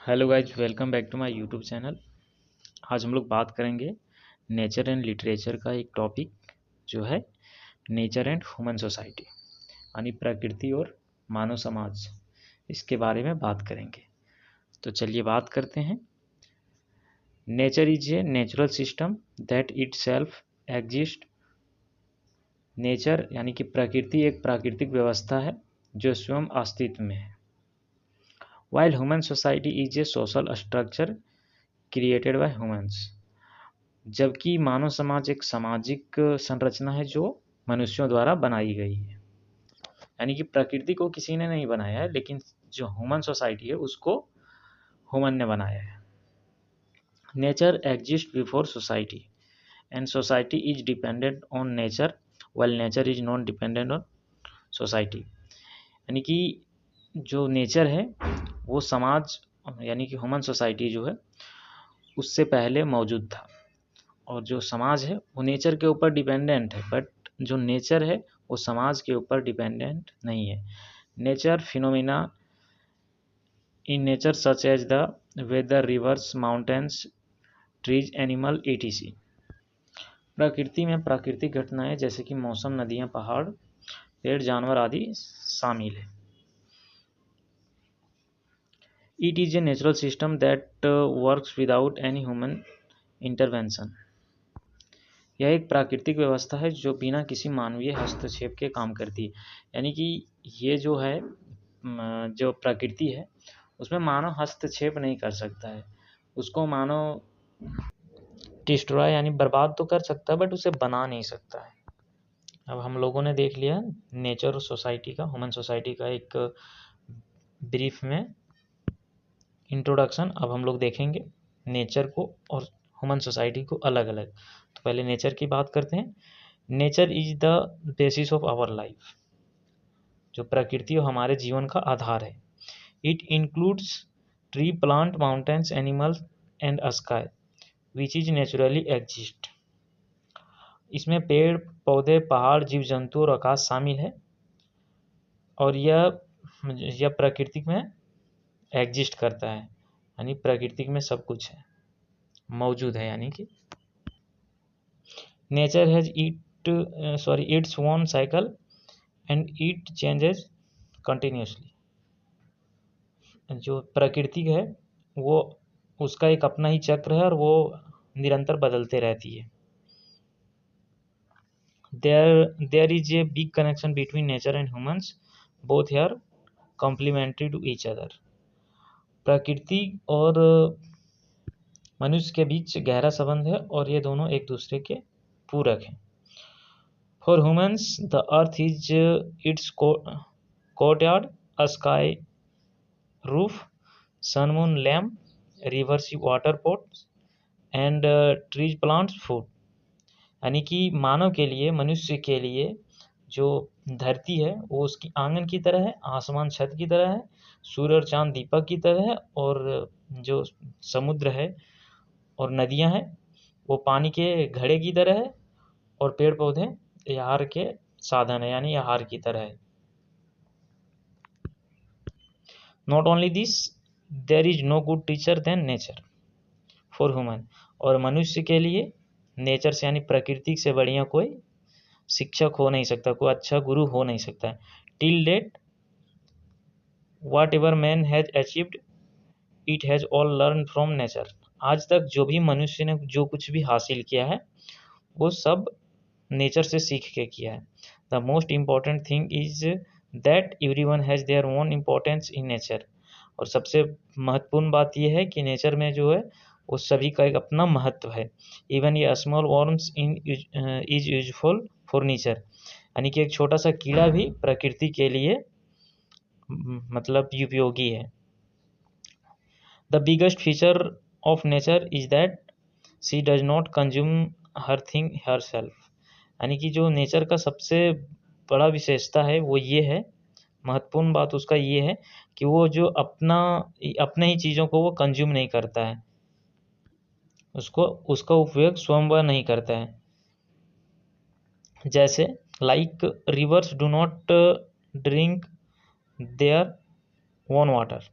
Hello guys, welcome back to my YouTube channel. आज हम लोग बात करेंगे नेचर एंड लिटरेचर का एक टॉपिक जो है नेचर एंड ह्यूमन सोसाइटी, यानी प्रकृति और मानव समाज। इसके बारे में बात करेंगे। तो चलिए बात करते हैं। Nature is a natural system that it self exist. Nature यानी कि प्रकृति एक प्राकृतिक व्यवस्था है जो स्वयं अस्तित्व में है। While human society is a social structure created by humans. जबकि मानव समाज एक सामाजिक संरचना है जो मनुष्यों द्वारा बनाई गई है। यानी कि प्रकृति को किसी ने नहीं बनाया है, लेकिन जो ह्यूमन सोसाइटी है उसको ह्यूमन ने बनाया है। Nature exist before society and society is dependent on nature while nature is not dependent on society. यानी कि जो नेचर है वो समाज यानी कि ह्यूमन सोसाइटी जो है उससे पहले मौजूद था, और जो समाज है वो नेचर के ऊपर डिपेंडेंट है, बट जो नेचर है वो समाज के ऊपर डिपेंडेंट नहीं है। Nature phenomena in nature such as the weather, rivers, mountains, trees, animal, etc। प्रकृति में प्राकृतिक घटनाएं जैसे कि मौसम, नदियां, पहाड़, पेड़, जानवर आदि शामिल है। It is a natural system that works without any human intervention. यह एक प्राकृतिक व्यवस्था है जो बिना किसी मानवीय हस्तक्षेप के काम करती है। यानी कि ये जो है जो प्रकृति है उसमें मानव हस्तक्षेप नहीं कर सकता है। उसको मानव डिस्ट्रॉय यानी बर्बाद तो कर सकता है, बट उसे बना नहीं सकता है। अब हम लोगों ने देख लिया नेचर और सोसाइटी का, ह्यूमन सोसाइटी का एक ब्रीफ में इंट्रोडक्शन। अब हम लोग देखेंगे नेचर को और ह्यूमन सोसाइटी को अलग अलग। तो पहले नेचर की बात करते हैं। Nature is the basis of our life. जो प्रकृति और हमारे जीवन का आधार है। It includes tree, plant, mountains, animals and sky which is naturally exist. इसमें पेड़ पौधे, पहाड़, जीव जंतु और आकाश शामिल है, और यह प्रकृति में एग्जिस्ट करता है। यानी प्रकृति में सब कुछ है, मौजूद है। यानी कि nature has its own cycle and it changes continuously. जो प्रकृति है वो उसका एक अपना ही चक्र है और वो निरंतर बदलते रहती है। There is a big connection between nature and humans, both are complementary to each other. प्रकृति और मनुष्य के बीच गहरा संबंध है और ये दोनों एक दूसरे के पूरक हैं। For humans the earth is it's courtyard, a sky roof, sun, moon, lamp, rivers, water pots and trees, plants, food। यानी कि मानव के लिए, मनुष्य के लिए जो धरती है वो उसकी आंगन की तरह है, आसमान छत की तरह है, सूर्य और चांद दीपक की तरह है, और जो समुद्र है और नदियां हैं वो पानी के घड़े की तरह है, और पेड़ पौधे आहार के साधन है, यानी आहार की तरह है। Not only this, there is no good teacher then nature for human. और मनुष्य के लिए नेचर से यानी प्रकृति से बढ़िया कोई शिक्षक हो नहीं सकता, कोई अच्छा गुरु हो नहीं सकता। Till date whatever man has achieved it has all learn from nature. आज तक जो भी मनुष्य ने जो कुछ भी हासिल किया है वो सब नेचर से सीख के किया है। The most important thing is that everyone has their own importance in nature. और सबसे महत्वपूर्ण बात यह है कि नेचर में जो है वो सभी का एक अपना महत्व है। इवन ये small worms in is useful for nature. यानी कि एक छोटा सा कीड़ा भी प्रकृति के लिए मतलब उपयोगी है। The biggest feature of nature is that she does not consume her thing her self. यानी कि जो नेचर का सबसे बड़ा विशेषता है वो ये है, महत्वपूर्ण बात उसका ये है कि वो जो अपने ही चीज़ों को वो कंज्यूम नहीं करता है, उसका उपयोग स्वयं वह नहीं करता है। जैसे like reverse do not drink their own water.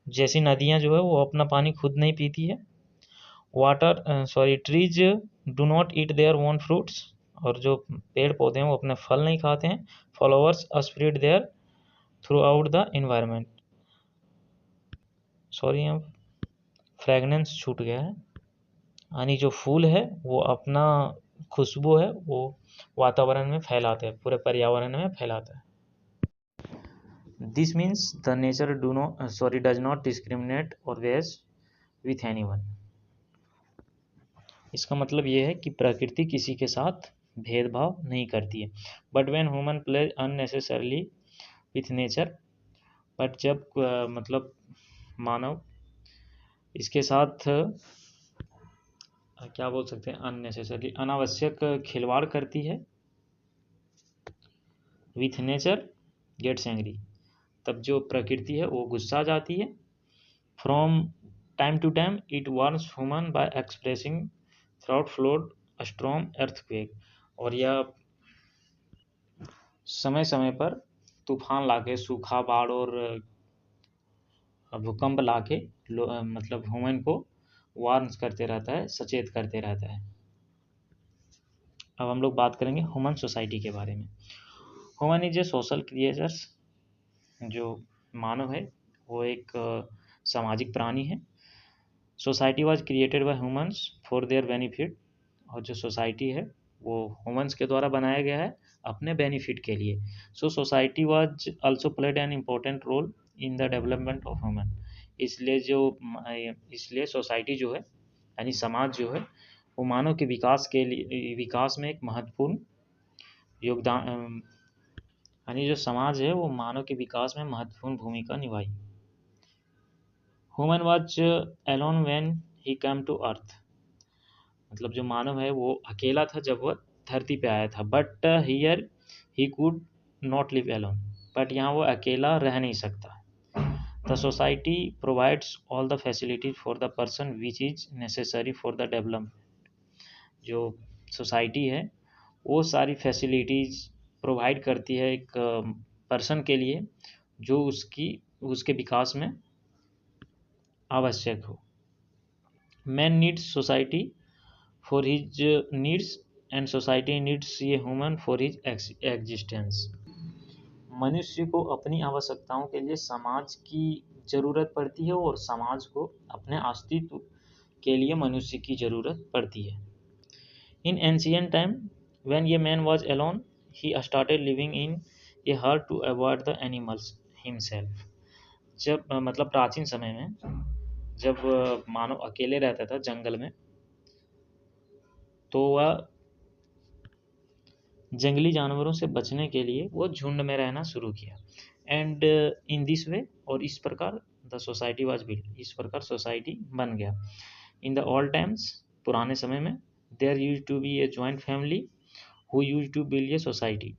जैसी नदियाँ जो है वो अपना पानी खुद नहीं पीती है। Trees do not eat their own fruits, और जो पेड़ पौधे हैं वो अपने फल नहीं खाते हैं। Flowers spread their throughout the environment, यहाँ फ्रेगनेंस छूट गया है, यानी जो फूल है वो अपना खुशबू है वो वातावरण में फैलाते हैं, पूरे पर्यावरण में फैलाता है। This means the nature does not discriminate और वेज विथ एनीवन। इसका मतलब ये है कि प्रकृति किसी के साथ भेदभाव नहीं करती है। But when human play unnecessarily with nature, but जब मतलब मानव इसके साथ क्या बोल सकते हैं, अननेसेसरली अनावश्यक खिलवाड़ करती है। विथ नेचर गेट्स एंग्री, तब जो प्रकृति है वो गुस्सा जाती है। From time to time it warns human by expressing throughout flood storm earthquake, और यह समय समय पर तूफान लाके, सूखा, बाढ़ और भूकंप लाके मतलब ह्यूमन को वार्न करते रहता है, सचेत करते रहता है। अब हम लोग बात करेंगे ह्यूमन सोसाइटी के बारे में। Human is a social creatures, जो मानव है वो एक सामाजिक प्राणी है। Society was created by humans for their benefit, और जो सोसाइटी है वो ह्यूमंस के द्वारा बनाया गया है अपने बेनिफिट के लिए। So society was also played an important role in the development of human. इसलिए सोसाइटी जो है, यानी समाज जो है, वो मानव के विकास में एक महत्वपूर्ण योगदान, यानी जो समाज है वो मानव के विकास में महत्वपूर्ण भूमिका निभाई। Human was alone when he come to earth, मतलब जो मानव है वो अकेला था जब वह धरती पे आया था। But here he could not live alone, but यहाँ वो अकेला रह नहीं सकता। The society provides all the facilities for the person which is necessary for the development. जो सोसाइटी है वो सारी फैसिलिटीज प्रोवाइड करती है एक पर्सन के लिए जो उसके विकास में आवश्यक हो। Man needs society for his needs and society needs ये ह्यूमन फॉर हिज एग्जिस्टेंस। मनुष्य को अपनी आवश्यकताओं के लिए समाज की ज़रूरत पड़ती है, और समाज को अपने अस्तित्व के लिए मनुष्य की ज़रूरत पड़ती है। इन एंशियंट टाइम व्हेन ये man was alone, he started living in a herd to avoid the animals himself. जब मतलब प्राचीन समय में जब मानव अकेले रहता था जंगल में, तो वह जंगली जानवरों से बचने के लिए वो झुंड में रहना शुरू किया। एंड इन दिस वे, और इस प्रकार द सोसाइटी वाज बिल्ट, इस प्रकार सोसाइटी बन गया। इन द ओल्ड टाइम्स, पुराने समय में, there use to be a joint family who use to build a society.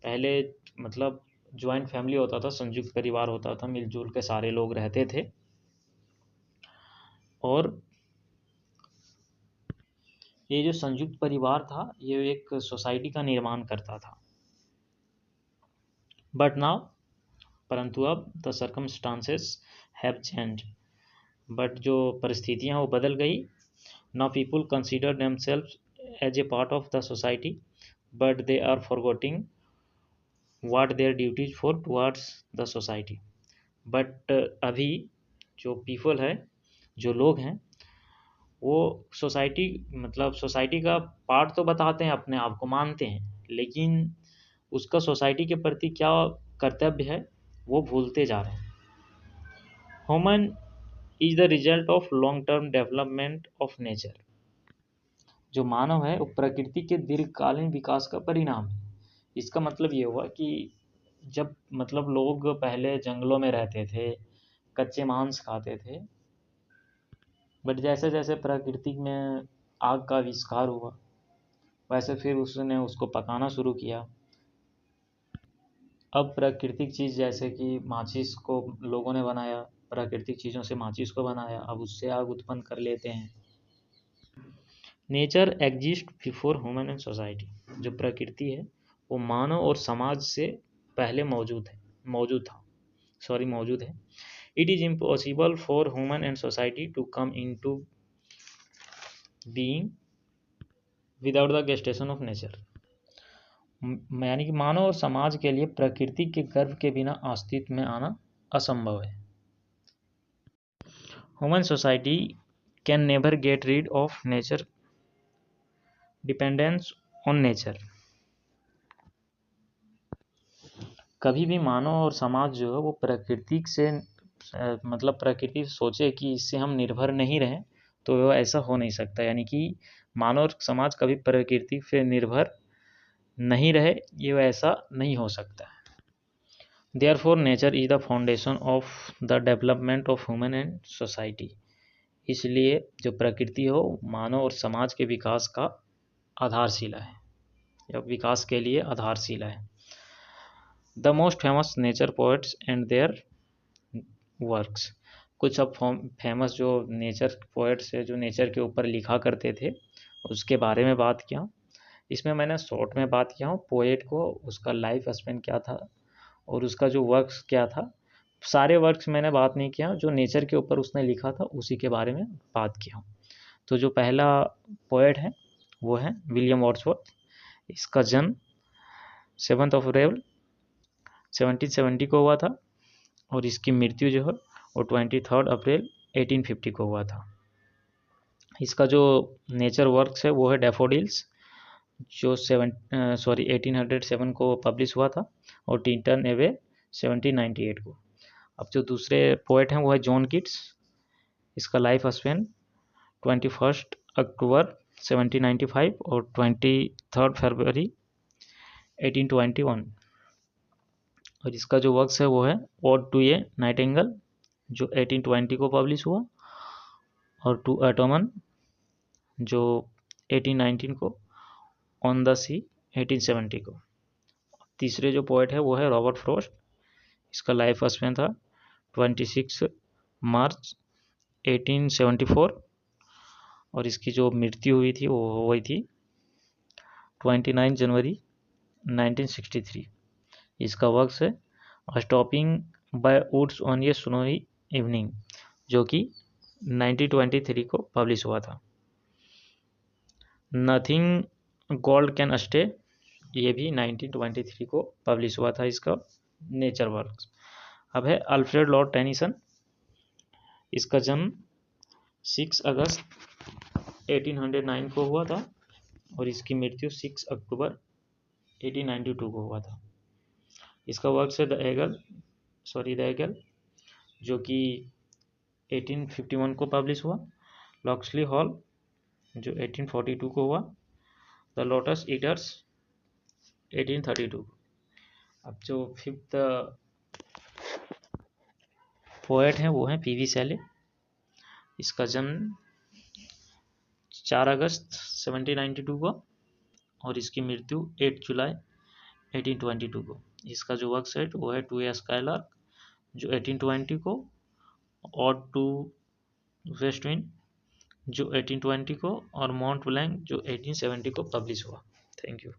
पहले मतलब जॉइंट फैमिली होता था, संयुक्त परिवार होता था, मिलजुल के सारे लोग रहते थे, और ये जो संयुक्त परिवार था ये एक सोसाइटी का निर्माण करता था। बट नाउ, परंतु अब the circumstances have change, but जो परिस्थितियाँ वो बदल गई। Now people consider themselves as a part of the society, but they are forgetting what their duties for towards the society. But अभी जो पीपल है, जो लोग हैं, वो सोसाइटी मतलब सोसाइटी का पार्ट तो बताते हैं, अपने आप को मानते हैं, लेकिन उसका सोसाइटी के प्रति क्या कर्तव्य है वो भूलते जा रहे हैं। Human is the result of long term development of nature. जो मानव है वो प्रकृति के दीर्घकालीन विकास का परिणाम है। इसका मतलब ये हुआ कि जब मतलब लोग पहले जंगलों में रहते थे, कच्चे मांस खाते थे, बट जैसे जैसे प्रकृति में आग का आविष्कार हुआ, वैसे फिर उसने उसको पकाना शुरू किया। अब प्राकृतिक चीज़ जैसे कि माचिस को लोगों ने बनाया, प्राकृतिक चीज़ों से माचिस को बनाया, अब उससे आग उत्पन्न कर लेते हैं। Nature exist before human and society. जो प्रकृति है वो मानव और समाज से पहले मौजूद है। It is impossible for human and society to come in to being without the gestation of nature. यानी कि मानव और समाज के लिए प्रकृति के गर्भ के बिना अस्तित्व में आना असंभव है। Human society can never get rid of nature dependence on nature. कभी भी मानव और समाज जो है वो प्रकृति से मतलब प्रकृति सोचे कि इससे हम निर्भर नहीं रहें तो वो ऐसा हो नहीं सकता। यानी कि मानव और समाज कभी प्रकृति से निर्भर नहीं रहे, ये ऐसा नहीं हो सकता है। Therefore nature is the foundation of the development of human and society. इसलिए जो प्रकृति हो मानव और समाज के विकास का आधारशिला है या विकास के लिए आधारशिला है। The most famous nature poets and there works. कुछ अब फेमस जो नेचर पोएट्स है जो नेचर के ऊपर लिखा करते थे उसके बारे में बात किया। इसमें मैंने शॉर्ट में बात किया हूँ पोएट को, उसका लाइफ स्पेन क्या था और उसका जो वर्क्स क्या था। सारे वर्क्स मैंने बात नहीं किया, जो नेचर के ऊपर उसने लिखा था उसी के बारे में बात किया हूँ। तो जो पहला पोएट है वो है विलियम वर्ड्सवर्थ। इसका जन्म 7 अप्रैल 1770 को हुआ था और इसकी मृत्यु जो है वो 23 अप्रैल 1850 को हुआ था। इसका जो नेचर वर्क्स है वो है डैफोडिल्स जो 1807 को पब्लिश हुआ था और टिंटन एवे 1798 को। अब जो दूसरे पोएट हैं वो है जॉन कीट्स। इसका लाइफ स्पेन 21 अक्टूबर 1795 और 23 फरवरी 1821। और इसका जो वर्क्स है वो है ओड टू ए नाइटिंगेल जो 1820 को पब्लिश हुआ और टू एटोमन जो 1819 को, ऑन द सी 1870 को। तीसरे जो पोएट है वो है रॉबर्ट फ्रॉस्ट। इसका लाइफ स्पेन था 26 मार्च 1874 और इसकी जो मृत्यु हुई थी वो हुई थी 29 जनवरी 1963। इसका वर्क्स है stopping by woods on a snowy evening जो कि 1923 को पब्लिश हुआ था। नथिंग गोल्ड कैन स्टे ये भी 1923 को पब्लिश हुआ था इसका नेचर वर्क्स। अब है अल्फ्रेड लॉर्ड टेनिसन। इसका जन्म 6 अगस्त 1809 को हुआ था और इसकी मृत्यु 6 अक्टूबर 1892 को हुआ था। इसका वर्क्स है द एगल जो कि 1851 को पब्लिश हुआ। लॉक्सली हॉल जो 1842 को हुआ। The lotus eaters 1832। अब जो फिफ्थ पोएट हैं वो हैं पीवी शैले। इसका जन्म 4 अगस्त 1792 को और इसकी मृत्यु 8 जुलाई 1822 को। इसका जो वर्क्स है वो है टू ए स्काईलार्क जो 1820 को, और टू वेस्ट विंड जो 1820 को और माउंट ब्लैंक जो 1870 को पब्लिश हुआ। Thank you.